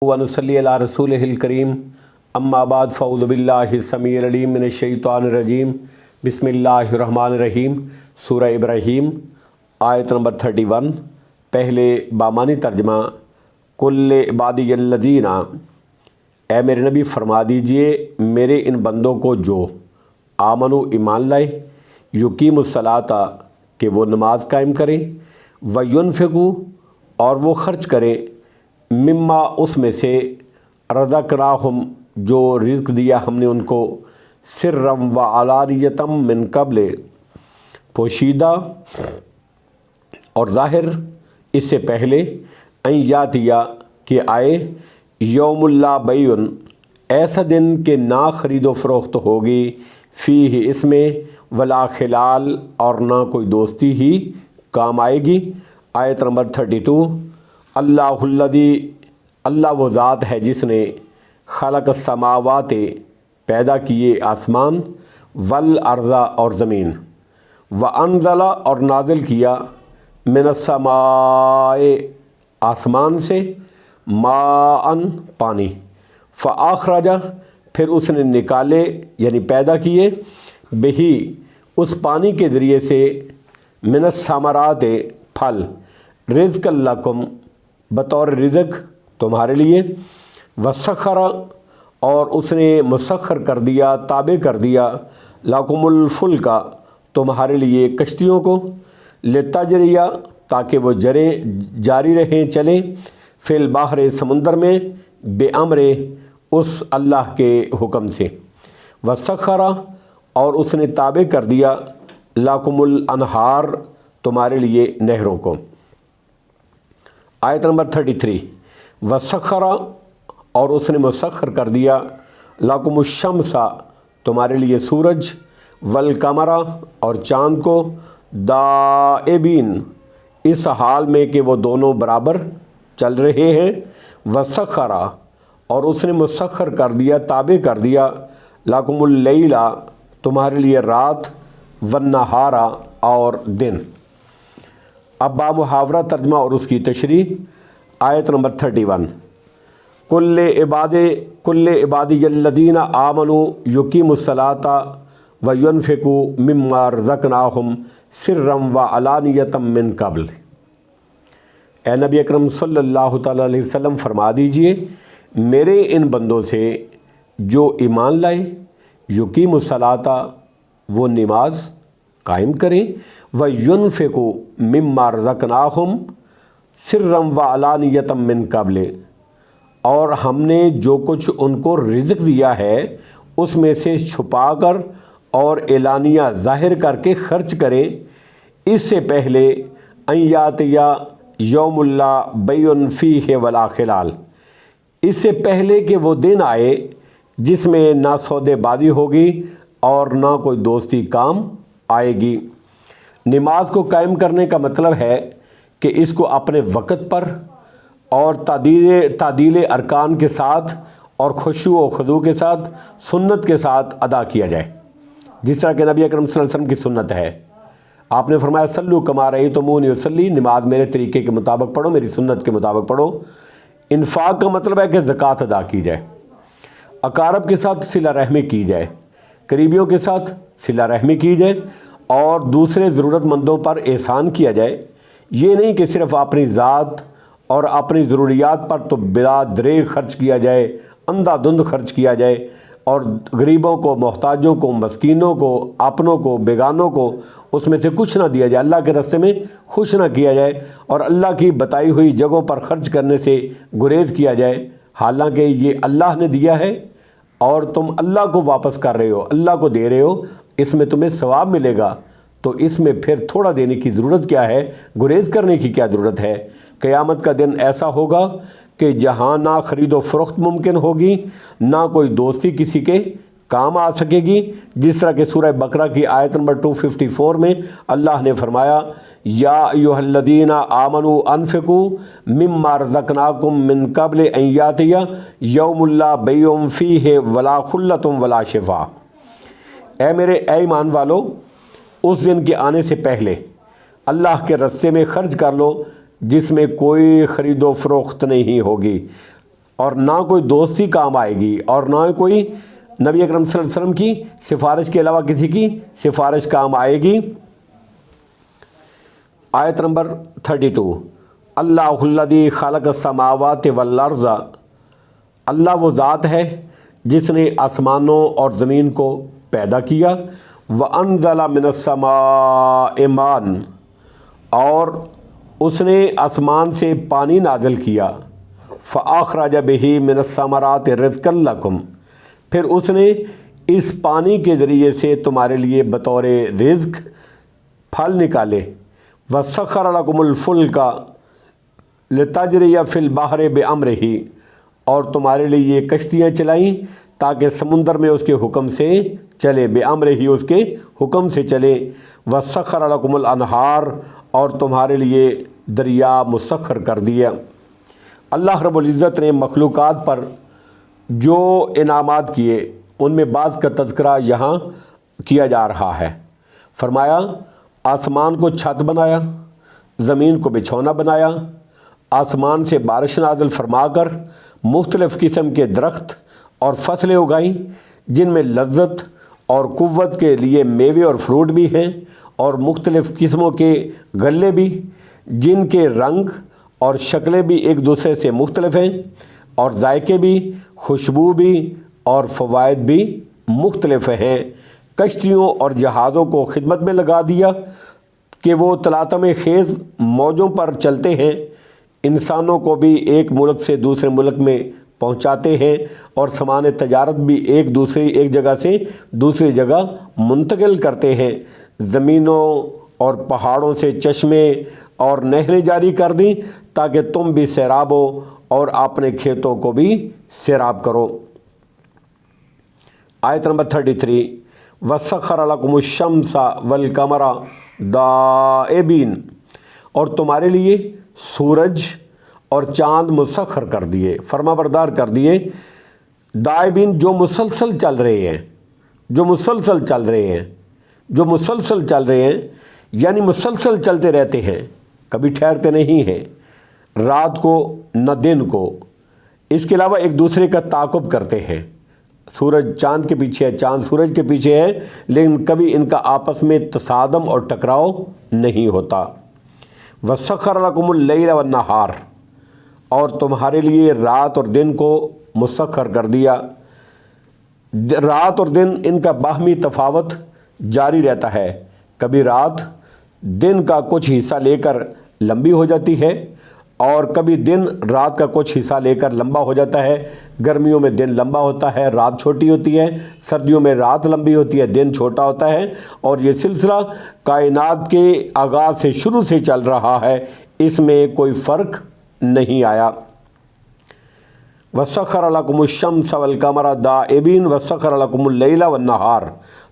ونصلی علی رسولہ الکریم اما بعد فاعوذ باللہ السمیع العلیم من الشیطان الرجیم بسم اللہ الرحمن الرحیم سورہ ابراہیم آیت نمبر 31 پہلے بامعنی ترجمہ کل عبادی الذین اے میرے نبی فرما دیجئے میرے ان بندوں کو جو آمنو ایمان لائے یقیم الصلاۃ کہ وہ نماز قائم کریں وینفقوا اور وہ خرچ کریں مما اس میں سے رزقناہم جو رزق دیا ہم نے ان کو سرم و علانیتم من قبل پوشیدہ اور ظاہر اس سے پہلے ان یاتیا کہ آئے یوم اللہ بیعن ایسا دن کہ نہ خرید و فروخت ہوگی فیہ اس میں ولا خلال اور نہ کوئی دوستی ہی کام آئے گی۔ آیت نمبر 32 اللہ الذی اللہ وہ ذات ہے جس نے خلق السماوات پیدا کیے آسمان والارض اور زمین وانزل اور نازل کیا من السماء آسمان سے ماء پانی فاخرج پھر اس نے نکالے یعنی پیدا کیے بہی اس پانی کے ذریعے سے من الثمرات پھل رزق لکم بطور رزق تمہارے لیے وسخر اور اس نے مسخر کر دیا تابع کر دیا لکم الفلک تمہارے لیے کشتیوں کو لتجریہ تاکہ وہ جاری رہیں چلیں فی البحر سمندر میں بے امر اس اللہ کے حکم سے وسخر اور اس نے تابع کر دیا لکم الانہار تمہارے لیے نہروں کو۔ آیت نمبر 33 وسخر اور اس نے مسخر کر دیا لکم الشمس تمہارے لیے سورج والقمر اور چاند کو دائبین اس حال میں کہ وہ دونوں برابر چل رہے ہیں وسخر اور اس نے مسخر کر دیا تابع کر دیا لکم اللیل تمہارے لیے رات والنہار اور دن۔ اب بامحاورہ ترجمہ اور اس کی تشریح۔ آیت نمبر 31 کل عبادی الذین آمنوا یقیموا الصلاۃ وینفقوا مما رزقناہم سرم و علانیتم من قبل۔ اے نبی اکرم صلی اللہ تعالیٰ علیہ وسلم فرما دیجئے میرے ان بندوں سے جو ایمان لائے یقیموا الصلاۃ وہ نماز قائم کریں وینفقوا مما رزقناہم سرم و علانیتم من قبل اور ہم نے جو کچھ ان کو رزق دیا ہے اس میں سے چھپا کر اور اعلانیہ ظاہر کر کے خرچ کریں اس سے پہلے ان یاتیا یوم اللہ بیعن فیہ ولا خلال اس سے پہلے کہ وہ دن آئے جس میں نہ سودے بازی ہوگی اور نہ کوئی دوستی کام آئے گی۔ نماز کو قائم کرنے کا مطلب ہے کہ اس کو اپنے وقت پر اور تعدیل ارکان کے ساتھ اور خشوع و خضوع کے ساتھ سنت کے ساتھ ادا کیا جائے جس طرح کہ نبی اکرم صلی اللہ علیہ وسلم کی سنت ہے۔ آپ نے فرمایا صلو کما رأیتمونی اصلی نماز میرے طریقے کے مطابق پڑھو میری سنت کے مطابق پڑھو۔ انفاق کا مطلب ہے کہ زکوٰۃ ادا کی جائے، اقارب کے ساتھ صلہ رحمی کی جائے، قریبیوں کے ساتھ صلہ رحمی کی جائے اور دوسرے ضرورت مندوں پر احسان کیا جائے۔ یہ نہیں کہ صرف اپنی ذات اور اپنی ضروریات پر تو بلا دریغ خرچ کیا جائے، اندھا دھند خرچ کیا جائے اور غریبوں کو محتاجوں کو مسکینوں کو اپنوں کو بیگانوں کو اس میں سے کچھ نہ دیا جائے، اللہ کے راستے میں خوش نہ کیا جائے اور اللہ کی بتائی ہوئی جگہوں پر خرچ کرنے سے گریز کیا جائے، حالانکہ یہ اللہ نے دیا ہے اور تم اللہ کو واپس کر رہے ہو، اللہ کو دے رہے ہو، اس میں تمہیں ثواب ملے گا، تو اس میں پھر تھوڑا دینے کی ضرورت کیا ہے، گریز کرنے کی کیا ضرورت ہے۔ قیامت کا دن ایسا ہوگا کہ جہاں نہ خرید و فروخت ممکن ہوگی نہ کوئی دوستی کسی کے کام آ سکے گی، جس طرح کہ سورہ بقرہ کی آیت نمبر 254 میں اللہ نے فرمایا یا ایھا الذین آمنوا انفقوا مما رزقناکم من قبل ان یاتیا یوم لا بیع فیہ ولا خلۃ ولا شفاء۔ اے ایمان والو اس دن کے آنے سے پہلے اللہ کے رستے میں خرچ کر لو جس میں کوئی خرید و فروخت نہیں ہوگی اور نہ کوئی دوستی کام آئے گی، اور نہ کوئی نبی اکرم صلی اللہ علیہ وسلم کی سفارش کے علاوہ کسی کی سفارش کام آئے گی۔ آیت نمبر 32، اللہ الذی خلق السماوات والارض، اللہ وہ ذات ہے جس نے آسمانوں اور زمین کو پیدا کیا، وانزل من السماء ماء، اور اس نے آسمان سے پانی نازل کیا، فاخرج بہ من الثمرات رزقا لکم، پھر اس نے اس پانی کے ذریعے سے تمہارے لیے بطور رزق پھل نکالے، وسخر لکم الفلک لتجری فی البحر بامرہ، اور تمہارے لیے یہ کشتیاں چلائیں تاکہ سمندر میں اس کے حکم سے چلے، بامرہ اس کے حکم سے چلے، وسخر لکم الانہار، اور تمہارے لیے دریا مسخر کر دیا۔ اللہ رب العزت نے مخلوقات پر جو انعامات کیے ان میں بعض کا تذکرہ یہاں کیا جا رہا ہے۔ فرمایا آسمان کو چھت بنایا، زمین کو بچھونا بنایا، آسمان سے بارش نازل فرما کر مختلف قسم کے درخت اور فصلیں اگائیں جن میں لذت اور قوت کے لیے میوے اور فروٹ بھی ہیں، اور مختلف قسموں کے غلے بھی جن کے رنگ اور شکلیں بھی ایک دوسرے سے مختلف ہیں، اور ذائقے بھی، خوشبو بھی اور فوائد بھی مختلف ہیں۔ کشتیوں اور جہازوں کو خدمت میں لگا دیا کہ وہ تلاطم خیز موجوں پر چلتے ہیں، انسانوں کو بھی ایک ملک سے دوسرے ملک میں پہنچاتے ہیں، اور سامان تجارت بھی ایک جگہ سے دوسری جگہ منتقل کرتے ہیں۔ زمینوں اور پہاڑوں سے چشمے اور نہریں جاری کر دیں تاکہ تم بھی سیراب ہو اور اپنے کھیتوں کو بھی سیراب کرو۔ آیت نمبر 33، وَسَخَّرَ لَكُمُ الشَّمْسَ وَالْقَمَرَ دَائِبِينَ، اور تمہارے لیے سورج اور چاند مسخر کر دیے، فرما بردار کر دیے، دائبین جو مسلسل چل رہے ہیں، جو مسلسل چل رہے ہیں، جو مسلسل چل رہے ہیں، یعنی مسلسل چلتے رہتے ہیں، کبھی ٹھہرتے نہیں ہیں، رات کو نہ دن کو، اس کے علاوہ ایک دوسرے کا تعاقب کرتے ہیں۔ سورج چاند کے پیچھے ہے، چاند سورج کے پیچھے ہے، لیکن کبھی ان کا آپس میں تصادم اور ٹکراؤ نہیں ہوتا۔ وَسَخَّرَ لَكُمُ اللَّيْلَ وَالنَّهَارَ، اور تمہارے لیے رات اور دن کو مسخر کر دیا۔ رات اور دن ان کا باہمی تفاوت جاری رہتا ہے، کبھی رات دن کا کچھ حصہ لے کر لمبی ہو جاتی ہے، اور کبھی دن رات کا کچھ حصہ لے کر لمبا ہو جاتا ہے۔ گرمیوں میں دن لمبا ہوتا ہے، رات چھوٹی ہوتی ہے، سردیوں میں رات لمبی ہوتی ہے، دن چھوٹا ہوتا ہے، اور یہ سلسلہ کائنات کے آغاز سے شروع سے چل رہا ہے، اس میں کوئی فرق نہیں آیا۔ وَسَخَّرَ لَكُمُ الشَّمْسَ وَالْقَمَرَ دَائِبِينَ وَسَخَّرَ لَكُمُ اللَّيْلَ وَالنَّهَارَ،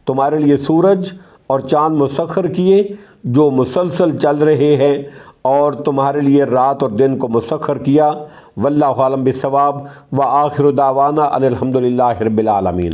تمہارے لیے سورج اور چاند مسخر کیے جو مسلسل چل رہے ہیں، اور تمہارے لیے رات اور دن کو مسخر کیا۔ واللہ عالم بالصواب، وآخر دعوانا ان الحمد للہ رب العالمین۔